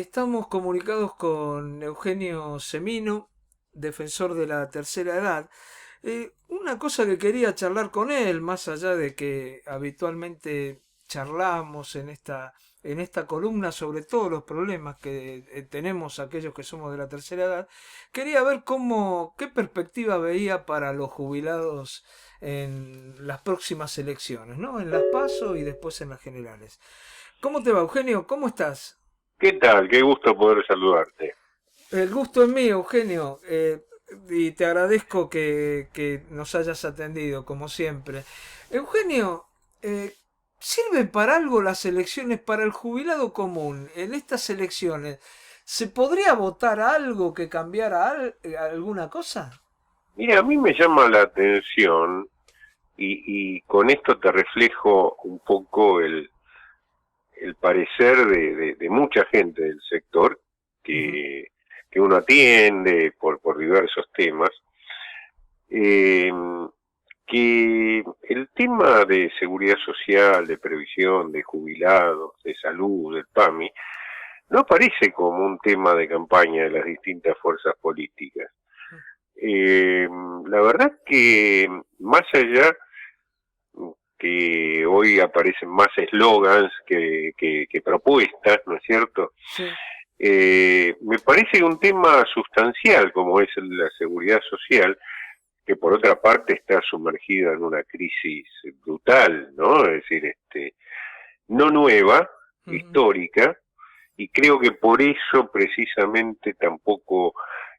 Estamos comunicados con Eugenio Semino, defensor de la tercera edad. Una cosa que quería charlar con él, más allá de que habitualmente charlamos en esta columna sobre todos los problemas que tenemos aquellos que somos de la tercera edad, quería ver qué perspectiva veía para los jubilados en las próximas elecciones, ¿no? En las PASO y después en las generales. ¿Cómo te va, Eugenio? ¿Cómo estás? ¿Qué tal? Qué gusto poder saludarte. El gusto es mío, Eugenio, y te agradezco que nos hayas atendido, como siempre. Eugenio, eh, ¿sirven para algo las elecciones para el jubilado común? En estas elecciones, ¿se podría votar algo que cambiara alguna cosa? Mira, a mí me llama la atención y con esto te reflejo un poco el parecer de mucha gente del sector Ujú, que, que uno atiende por diversos temas, eh, que el tema de seguridad social, de previsión, de jubilados, de salud, del PAMI, no aparece como un tema de campaña de las distintas fuerzas políticas. Eh, la verdad que más allá que hoy aparecen más eslogans que propuestas, ¿no es cierto? sí. Me parece un tema sustancial como es la seguridad social, que por otra parte está sumergida en una crisis brutal, ¿no? Es decir, no nueva, Ujú, histórica, y creo que por eso precisamente tampoco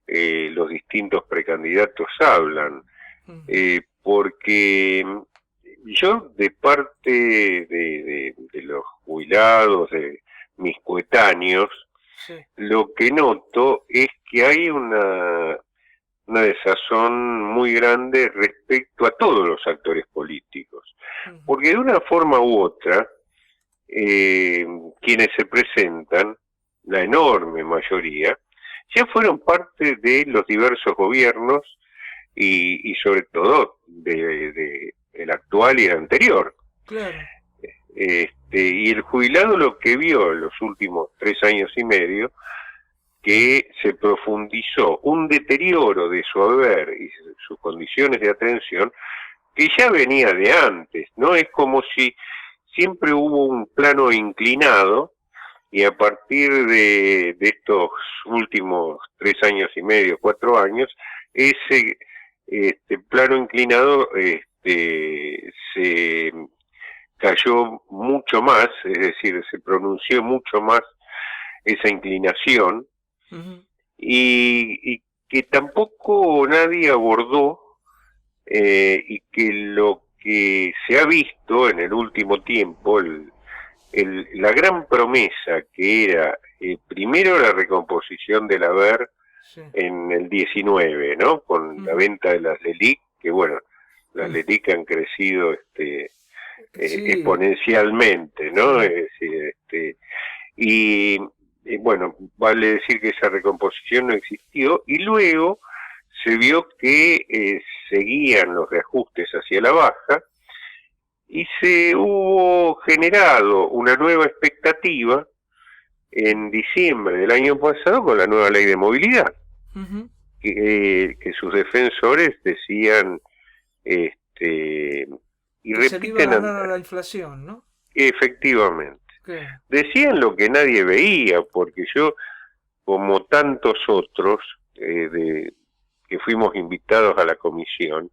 los distintos precandidatos hablan, ujú, porque yo de parte de los jubilados, de mis coetáneos, sí. lo que noto es que hay una desazón muy grande respecto a todos los actores políticos, Ujú, porque de una forma u otra, eh, quienes se presentan, la enorme mayoría, ya fueron parte de los diversos gobiernos y sobre todo de el actual y el anterior. claro. Y el jubilado lo que vio en los últimos 3 años y medio, que se profundizó un deterioro de su haber y sus condiciones de atención que ya venía de antes, ¿no? Es como si siempre hubo un plano inclinado y a partir de estos últimos 3 años y medio, 4 años, ese plano inclinado se cayó mucho más, es decir, se pronunció mucho más esa inclinación Ujú, y que tampoco nadie abordó y que lo que se ha visto en el último tiempo, la gran promesa que era primero la recomposición del haber sí. en el 19, ¿no? Con la Ujú, venta de las LELIC, que bueno, las mm, LELIC han crecido sí, exponencialmente, ¿no? sí. Es decir, y bueno, vale decir que esa recomposición no existió y luego se vio que seguían los reajustes hacia la baja y se hubo generado una nueva expectativa en diciembre del año pasado con la nueva ley de movilidad, Ujú. que sus defensores decían, este, y Que se le iba a repiten ganar a la inflación, ¿no? efectivamente, Claro. decían lo que nadie veía, porque yo, como tantos otros, que fuimos invitados a la comisión,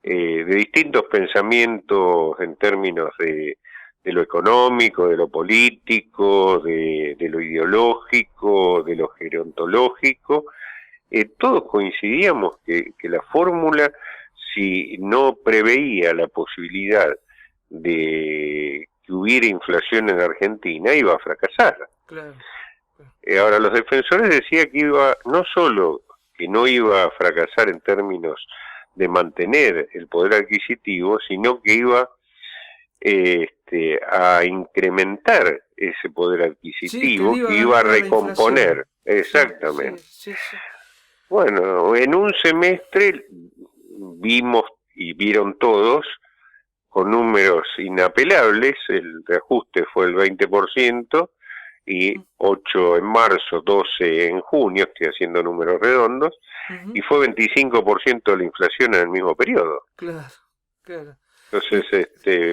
Mm, de distintos pensamientos en términos de lo económico, de lo político, de lo ideológico, de lo gerontológico, todos coincidíamos que la fórmula, si no preveía la posibilidad de que hubiera inflación en Argentina, iba a fracasar. claro. Claro. Ahora, los defensores decían que iba, no solo que no iba a fracasar en términos de mantener el poder adquisitivo, sino que iba a incrementar ese poder Sí, que le adquisitivo, iba que a iba a ganar a la inflación. recomponer, Sí, sí, exactamente. sí, sí. Bueno, en un semestre vimos y vieron todos con números inapelables, el reajuste fue el 20% y 8 en marzo, 12 en junio, estoy haciendo números redondos, y fue 25% de la inflación en el mismo periodo. Claro, claro. Entonces,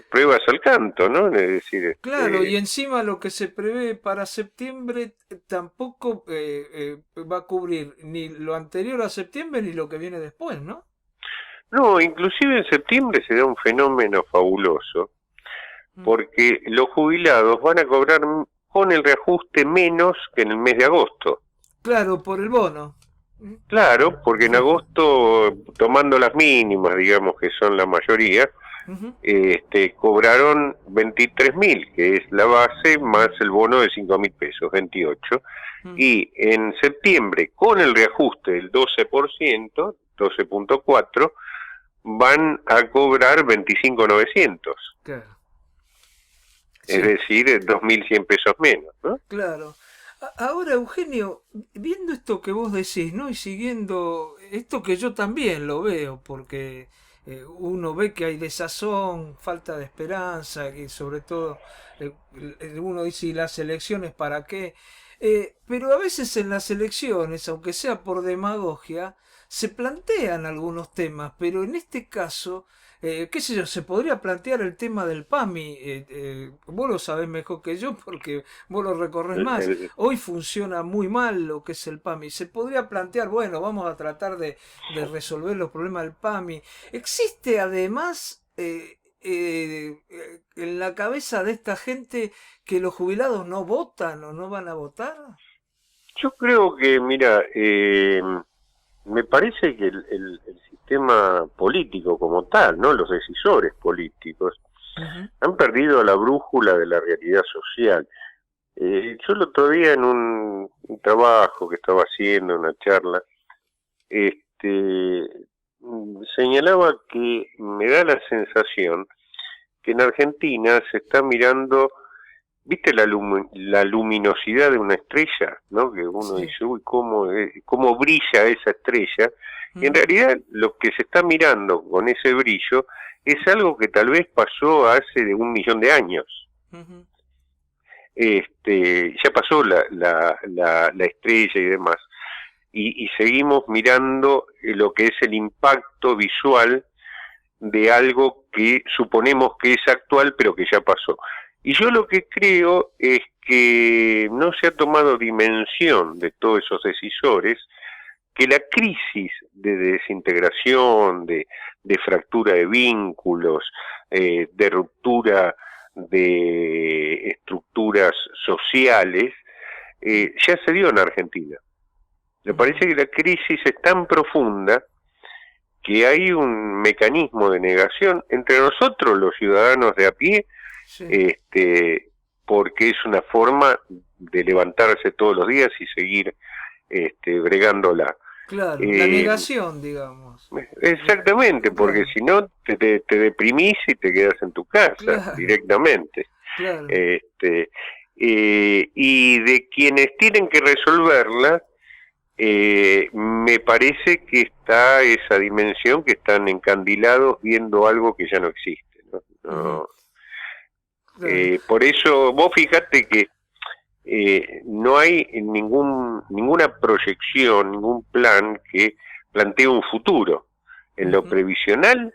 pruebas al canto, ¿no? Es decir, Claro, y encima lo que se prevé para septiembre tampoco va a cubrir ni lo anterior a septiembre ni lo que viene después, ¿no? no, inclusive en septiembre se da un fenómeno fabuloso, porque los jubilados van a cobrar con el reajuste menos que en el mes de agosto. Claro, por el bono. Claro, porque en agosto, tomando las mínimas, digamos que son la mayoría, cobraron 23.000, que es la base, más el bono de 5.000 pesos, 28. Y en septiembre, con el reajuste del 12%, 12.4, van a cobrar 25.900. Claro. Es decir, 2.100 pesos menos, ¿no? Claro. Ahora, Eugenio, viendo esto que vos decís, ¿no? Y siguiendo esto que yo también lo veo, porque uno ve que hay desazón, falta de esperanza, y sobre todo uno dice, ¿y las elecciones para qué? Pero a veces en las elecciones, aunque sea por demagogia, se plantean algunos temas, pero en este caso, qué sé yo, se podría plantear el tema del PAMI. Vos lo sabés mejor que yo porque vos lo recorres más. Hoy funciona muy mal lo que es el PAMI. Se podría plantear, bueno, vamos a tratar de resolver los problemas del PAMI. Existe además en la cabeza de esta gente que los jubilados no votan o no van a votar. Yo creo que, mira, me parece que el sistema político como tal, ¿no? Los decisores políticos han perdido la brújula de la realidad social. Yo el otro día en un trabajo que estaba haciendo, una charla, señalaba que me da la sensación que en Argentina se está mirando, ¿viste la luminosidad de una estrella? ¿No? Que uno dice, uy, cómo brilla esa estrella. Y en realidad lo que se está mirando con ese brillo es algo que tal vez pasó hace de 1.000.000 de años. Ya pasó la estrella y demás. Y seguimos mirando lo que es el impacto visual de algo que suponemos que es actual, pero que ya pasó. Y yo lo que creo es que no se ha tomado dimensión de todos esos decisores, que la crisis de desintegración, de fractura de vínculos, de ruptura de estructuras sociales, ya se dio en Argentina. Me parece que la crisis es tan profunda que hay un mecanismo de negación entre nosotros, los ciudadanos de a pie, porque es una forma de levantarse todos los días y seguir bregándola. Claro, la negación, digamos. Exactamente, porque si no te deprimís y te quedas en tu casa directamente. Claro. Y de quienes tienen que resolverla, me parece que está esa dimensión que están encandilados viendo algo que ya no existe, ¿no? Por eso vos fíjate que no hay ninguna proyección, ningún plan que plantee un futuro. En lo previsional,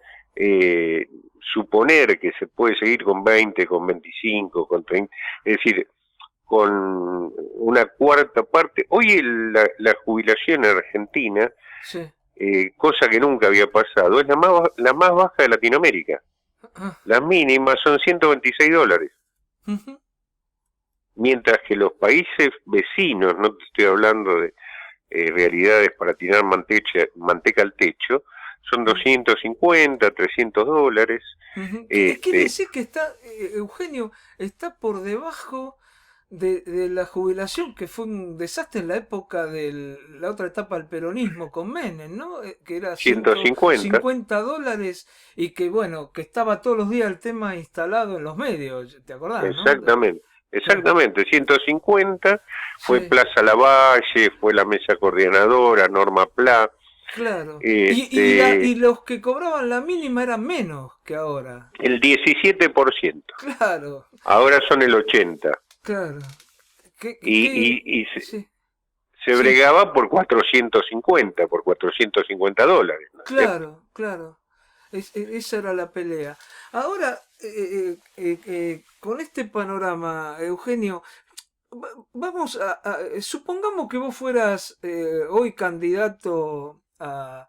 suponer que se puede seguir con 20, con 25, con 30, es decir, con una cuarta parte. Hoy la jubilación en Argentina, cosa que nunca había pasado, es la más baja de Latinoamérica. Las mínimas son $126. Mientras que los países vecinos, no te estoy hablando de realidades para tirar manteca al techo, son $250, $300. Quiere decir que está, Eugenio, está por debajo de la jubilación, que fue un desastre en la época de la otra etapa del peronismo con Menem, ¿no? Que era $150 y que, bueno, que estaba todos los días el tema instalado en los medios, ¿te acordás? Exactamente. ¿No? Exactamente, 150, fue Plaza Lavalle, fue la mesa coordinadora, Norma Pla. Claro. Y los que cobraban la mínima eran menos que ahora. El 17%. Claro. Ahora son el 80%. Claro. y Sí, se sí, bregaba por 450 dólares, ¿no es cierto? claro, claro. Esa era la pelea. Ahora, con este panorama, Eugenio, vamos supongamos que vos fueras hoy candidato a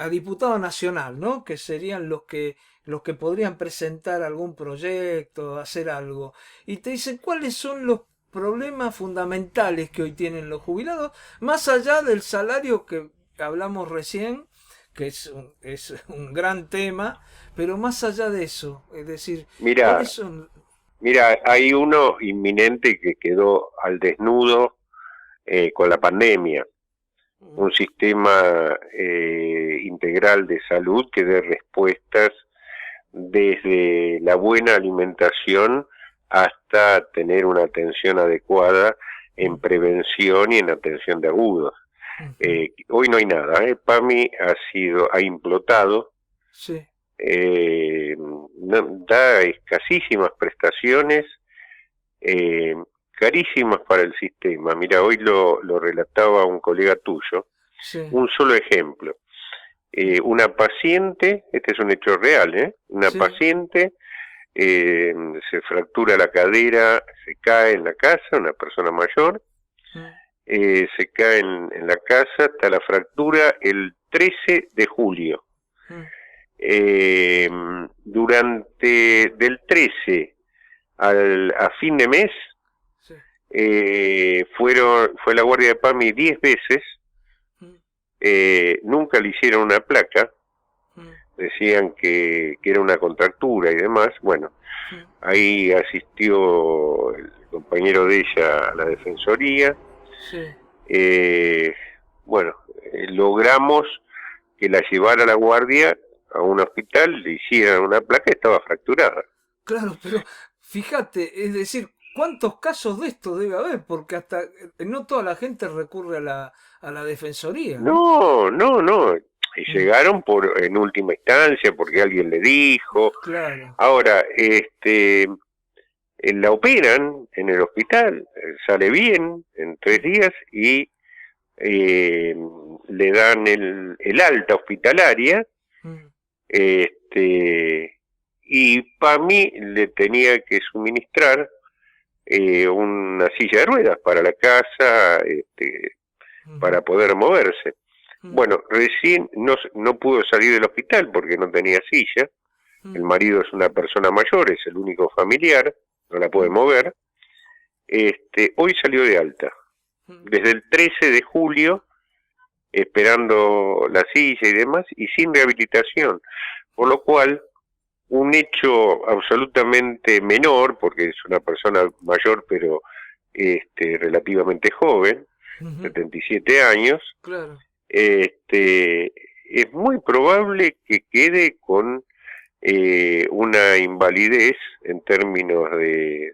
diputado nacional, ¿no? Que serían los que podrían presentar algún proyecto, hacer algo. Y te dicen cuáles son los problemas fundamentales que hoy tienen los jubilados, más allá del salario que hablamos recién, que es un gran tema, pero más allá de eso, es decir, ¿cuáles Mira, son? hay uno inminente que quedó al desnudo con la pandemia, Mm, un sistema integral de salud que dé respuestas desde la buena alimentación hasta tener una atención adecuada en mm, prevención y en atención de agudos. ujú. Hoy no hay nada, PAMI ha implotado, Sí, da escasísimas prestaciones, eh, carísimas para el sistema. Mira, hoy lo relataba un colega tuyo, sí, un solo ejemplo. Una paciente, este es un hecho real, una sí, paciente se fractura la cadera, se cae en la casa, una persona mayor, mm, se cae en la casa hasta la fractura el 13 de julio. mm, Eh, Durante del 13 a fin de mes, sí, fue la guardia de PAMI 10 veces, mm, nunca le hicieron una placa, mm, decían que era una contractura y demás. Bueno, mm, ahí asistió el compañero de ella a la defensoría. sí. Eh, bueno, logramos que la llevara a la guardia a un hospital, le hicieran una placa y estaba fracturada. Claro, pero fíjate, es decir, ¿cuántos casos de esto debe haber? Porque hasta no toda la gente recurre a la defensoría, ¿no? No, no, no. Y Mm, llegaron en última instancia porque alguien le dijo. claro. Ahora, la operan en el hospital, sale bien en 3 días y eh, le dan el alta hospitalaria, Mm, este, y PAMI le tenía que suministrar una silla de ruedas para la casa, ujú, para poder moverse. mm, Bueno, recién no pudo salir del hospital porque no tenía silla. El mm, marido es una persona mayor, es el único familiar, no la puede mm, mover. Hoy salió de alta. mm, Desde el 13 de julio, esperando la silla y demás, y sin rehabilitación. Por mm, lo cual, un hecho absolutamente menor, porque es una persona mayor pero relativamente joven, ujú, 77 años, claro. es muy probable que quede con una invalidez en términos de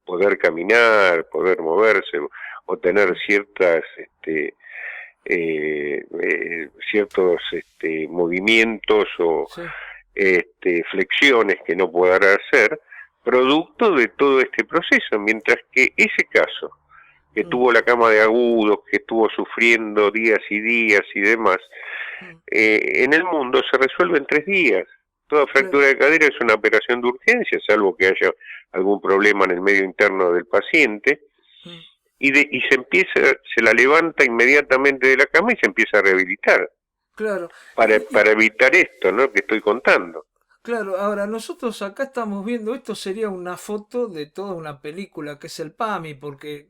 poder caminar, poder moverse o tener Mm, ciertas ciertos movimientos o sí. flexiones que no podrá hacer, producto de todo este proceso, mientras que ese caso, que Mm, tuvo la cama de agudos, que estuvo sufriendo días y días y demás, mm, en el mundo se resuelve en 3 días. Toda claro. fractura de cadera es una operación de urgencia, salvo que haya algún problema en el medio interno del paciente, Mm, y se la levanta inmediatamente de la cama y se empieza a rehabilitar, claro. para evitar esto, ¿no?, que estoy contando. Claro, ahora nosotros acá estamos viendo, esto sería una foto de toda una película que es el PAMI, porque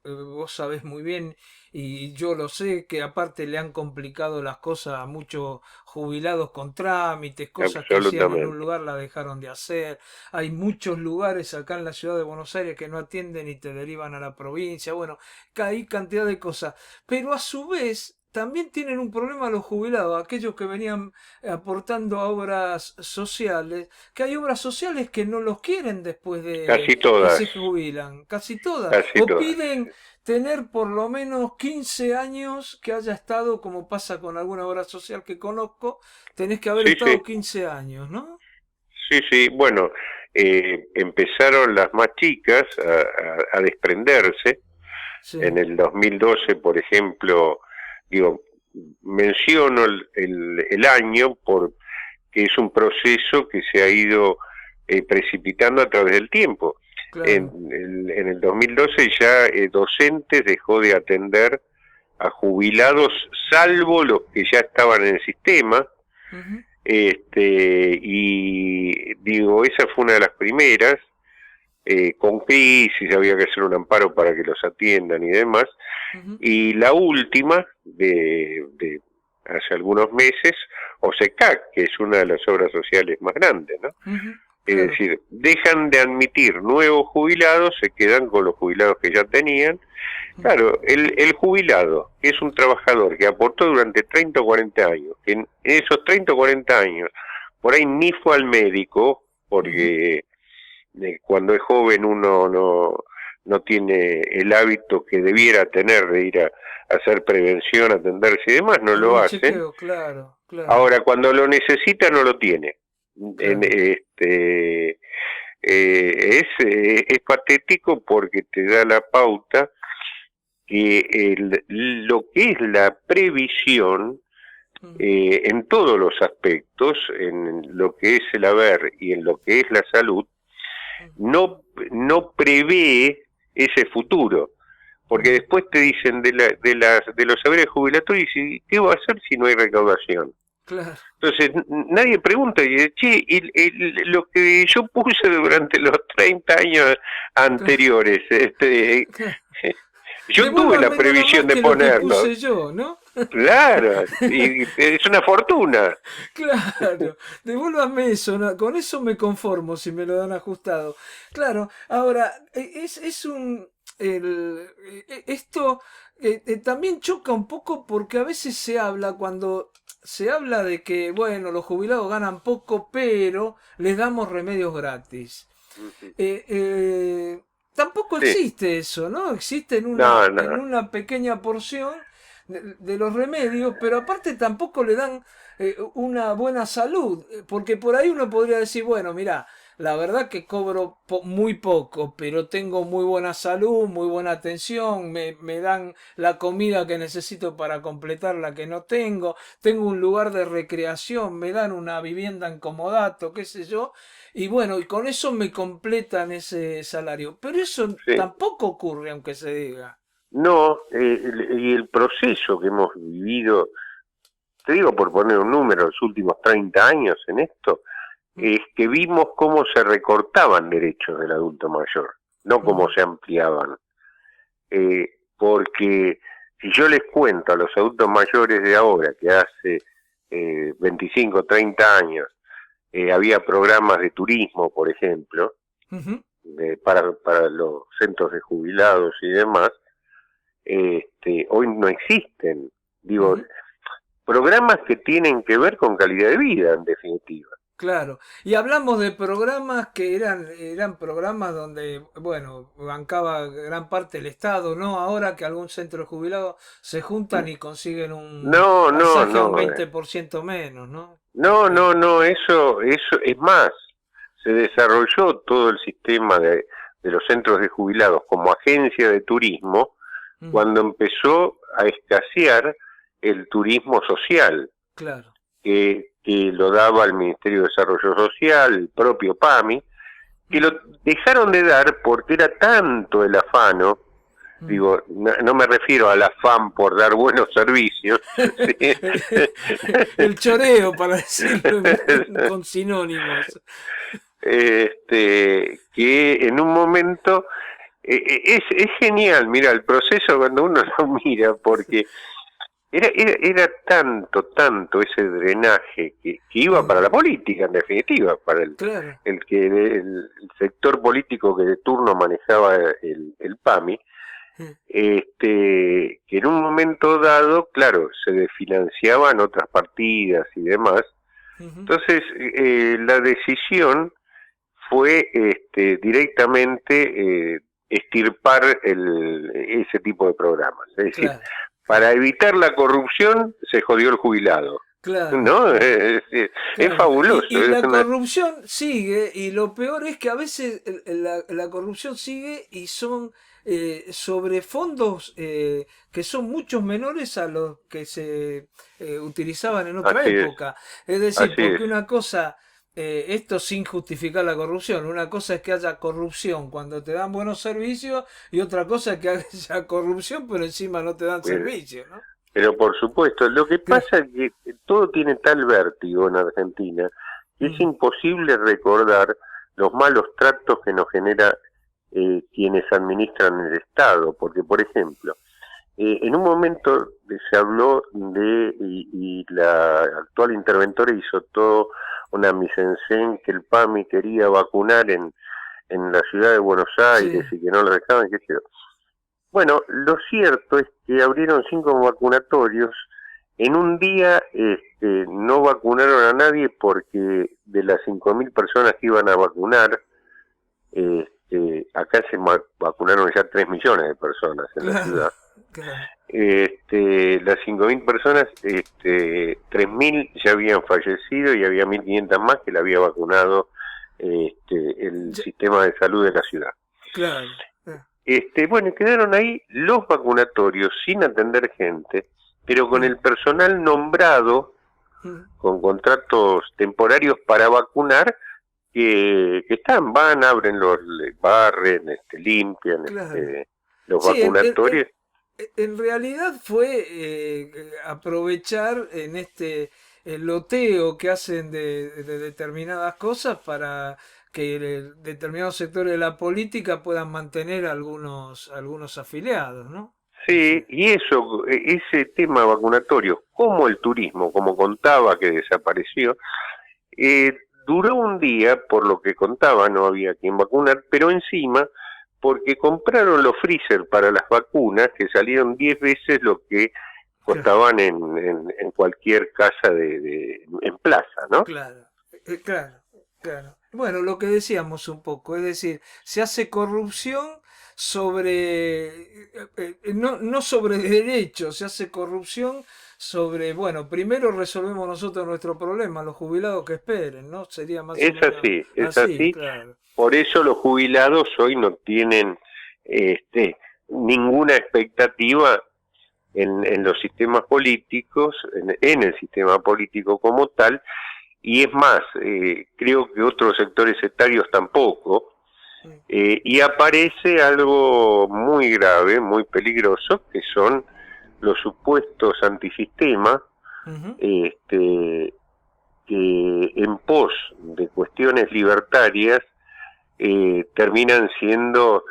vos sabés muy bien y yo lo sé, que aparte le han complicado las cosas a muchos jubilados con trámites, cosas que hacían en un Absolutamente. lugar la dejaron de hacer. Hay muchos lugares acá en la ciudad de Buenos Aires que no atienden y te derivan a la provincia. Bueno, hay cantidad de cosas. Pero a su vez... También tienen un problema los jubilados, aquellos que venían aportando a obras sociales, que hay obras sociales que no los quieren después de Casi que todas, se jubilan, casi todas, casi o todas. piden tener por lo menos 15 años que haya estado, como pasa con alguna obra social que conozco, tenés que haber Sí, estado sí, 15 años, ¿no? sí, sí. Bueno, empezaron las más chicas a desprenderse. sí, En el 2012, por ejemplo, digo, menciono el año porque es un proceso que se ha ido precipitando a través del tiempo. claro. En el 2012 ya docentes dejó de atender a jubilados, salvo los que ya estaban en el sistema. Ujú, Y digo, esa fue una de las primeras. Con crisis había que hacer un amparo para que los atiendan y demás. ujú, Y la última, de hace algunos meses, OSECAC, que es una de las obras sociales más grandes, ¿no? ujú, Es claro. decir, dejan de admitir nuevos jubilados, se quedan con los jubilados que ya tenían. Mm, Claro, el jubilado, que es un trabajador que aportó durante 30 o 40 años, que en esos 30 o 40 años por ahí ni fue al médico, ujú, porque cuando es joven uno no tiene el hábito que debiera tener de ir a hacer prevención, atenderse y demás, no lo algún hacen. chequeo, claro, claro, Ahora, cuando lo necesita, no lo tiene. claro. Es patético porque te da la pauta que lo que es la previsión Mm, en todos los aspectos, en lo que es el haber y en lo que es la salud, mm, no prevé ese futuro, porque ujú, después te dicen de los saberes jubilatorios, ¿y qué va a hacer si no hay recaudación? claro. Entonces nadie pregunta, y dice, che, lo que yo puse durante los 30 años anteriores, Claro. yo tuve la Devuélvame nada más previsión de que lo que ponerlo, puse yo, ¿no? claro, y es una fortuna. Claro, devuélvame eso, con eso me conformo si me lo dan ajustado. Claro, ahora, es un... esto también choca un poco porque a veces se habla cuando se habla de que, bueno, los jubilados ganan poco, pero les damos remedios gratis. Eh, eh, Tampoco Sí, existe eso, ¿no? Existe no, en no, una pequeña porción de los remedios, pero aparte tampoco le dan una buena salud, porque por ahí uno podría decir, bueno, mira, la verdad que cobro muy poco, pero tengo muy buena salud, muy buena atención, me dan la comida que necesito para completar la que no tengo, tengo un lugar de recreación, me dan una vivienda en comodato, qué sé yo, y bueno, y con eso me completan ese salario. Pero eso sí. tampoco ocurre, aunque se diga. No, y el proceso que hemos vivido, te digo por poner un número, los últimos 30 años en esto, Mm, es que vimos cómo se recortaban derechos del adulto mayor, no cómo ujú, se ampliaban. Porque si yo les cuento a los adultos mayores de ahora, que hace 25, 30 años, había programas de turismo, por ejemplo, ujú, para los centros de jubilados y demás, hoy no existen. Digo, ujú. programas que tienen que ver con calidad de vida, en definitiva. Claro. Y hablamos de programas que eran programas donde, bueno, bancaba gran parte el Estado, ¿no? Ahora que algún centro de jubilados se juntan y consiguen un No, no, pasaje a un no, 20% menos, ¿no? no, eso es más. Se desarrolló todo el sistema de los centros de jubilados como agencia de turismo Ujú, cuando empezó a escasear el turismo social, claro. que lo daba el Ministerio de Desarrollo Social, el propio PAMI, que lo Ujú, dejaron de dar porque era tanto el afano. ujú. Digo, no me refiero al afán por dar buenos servicios, ¿sí? El choreo, para decirlo con sinónimos. Que en un momento es genial, mira, el proceso cuando uno lo mira, porque era tanto ese drenaje que iba Mm, para la política, en definitiva, para claro. el sector político que de turno manejaba el PAMI, Mm, que en un momento dado, claro, se desfinanciaban otras partidas y demás. ujú, Entonces, la decisión fue directamente extirpar ese tipo de programas. Es decir, claro, para claro. evitar la corrupción se jodió el jubilado. claro, ¿no? claro. Es Claro, fabuloso. y Es la una... corrupción sigue, y lo peor es que a veces la corrupción sigue y son sobre fondos que son muchos menores a los que se utilizaban en otra Así es, época. Es decir, así es. porque una cosa, esto sin justificar la corrupción, una cosa es que haya corrupción cuando te dan buenos servicios y otra cosa es que haya corrupción pero encima no te dan Pero, servicios, ¿no? pero por supuesto, lo que pasa es que todo tiene tal vértigo en Argentina que es Mm, imposible recordar los malos tratos que nos genera quienes administran el Estado, porque por ejemplo, en un momento se habló y la actual interventora hizo todo una mise en scène que el PAMI quería vacunar en la ciudad de Buenos Aires sí, y que no lo dejaban, qué sé yo. Bueno, lo cierto es que abrieron 5 vacunatorios. En un día no vacunaron a nadie porque de las 5.000 personas que iban a vacunar, acá se vacunaron ya 3 millones de personas en la claro, ciudad. claro. Las 5.000 personas, 3.000 ya habían fallecido y había 1.500 más que la había vacunado el Ya- sistema de salud de la ciudad. claro. Bueno, quedaron ahí los vacunatorios sin atender gente, pero con Mm, el personal nombrado, mm, con contratos temporarios para vacunar, que están, van, abren barren, limpian claro. los Sí, vacunatorios. en realidad fue aprovechar en este el loteo que hacen de determinadas cosas para que determinados sectores de la política puedan mantener algunos afiliados, ¿no? Sí, y eso, ese tema vacunatorio, como el turismo, como contaba que desapareció, Eh, duró un día, por lo que contaba, no había quien vacunar, pero encima, porque compraron los freezer para las vacunas, que salieron 10 veces lo que Claro, costaban en cualquier casa en plaza, ¿no? claro, claro, claro. Bueno, lo que decíamos un poco, es decir, se hace corrupción no sobre derechos, se hace corrupción sobre, bueno, primero resolvemos nosotros nuestro problema, los jubilados que esperen, ¿no? Sería más o Es menos así, es así, así. claro. Por eso los jubilados hoy no tienen ninguna expectativa en los sistemas políticos, en el sistema político como tal, y es más, creo que otros sectores etarios tampoco, Mm, y aparece algo muy grave, muy peligroso, que son los supuestos antisistema, ujú. este, que en pos de cuestiones libertarias terminan siendo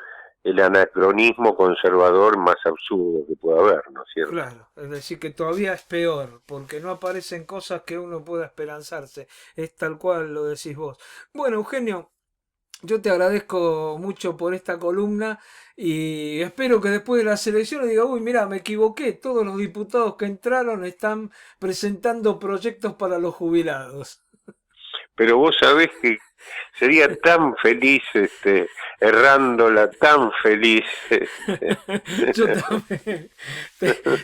el anacronismo conservador más absurdo que pueda haber, ¿no es cierto? Claro, es decir, que todavía es peor, porque no aparecen cosas que uno pueda esperanzarse. Es tal cual lo decís vos. Bueno, Eugenio, yo te agradezco mucho por esta columna y espero que después de las elecciones diga, uy, mira, me equivoqué, todos los diputados que entraron están presentando proyectos para los jubilados. Pero vos sabés que sería tan feliz errándola, tan feliz. Yo también.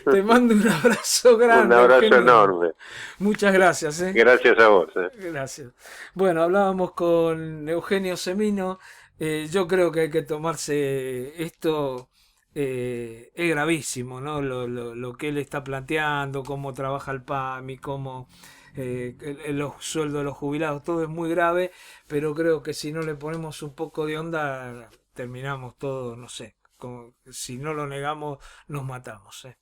Te mando un abrazo Un grande, abrazo Eugenio. enorme. Muchas gracias, ¿eh? Gracias a vos. Gracias. Bueno, hablábamos con Eugenio Semino. Yo creo que hay que tomarse esto, es gravísimo, ¿no? Lo que él está planteando, cómo trabaja el PAMI, cómo los sueldos de los jubilados, todo es muy grave, pero creo que si no le ponemos un poco de onda, terminamos todo, no sé, como, si no lo negamos, nos matamos, ¿eh?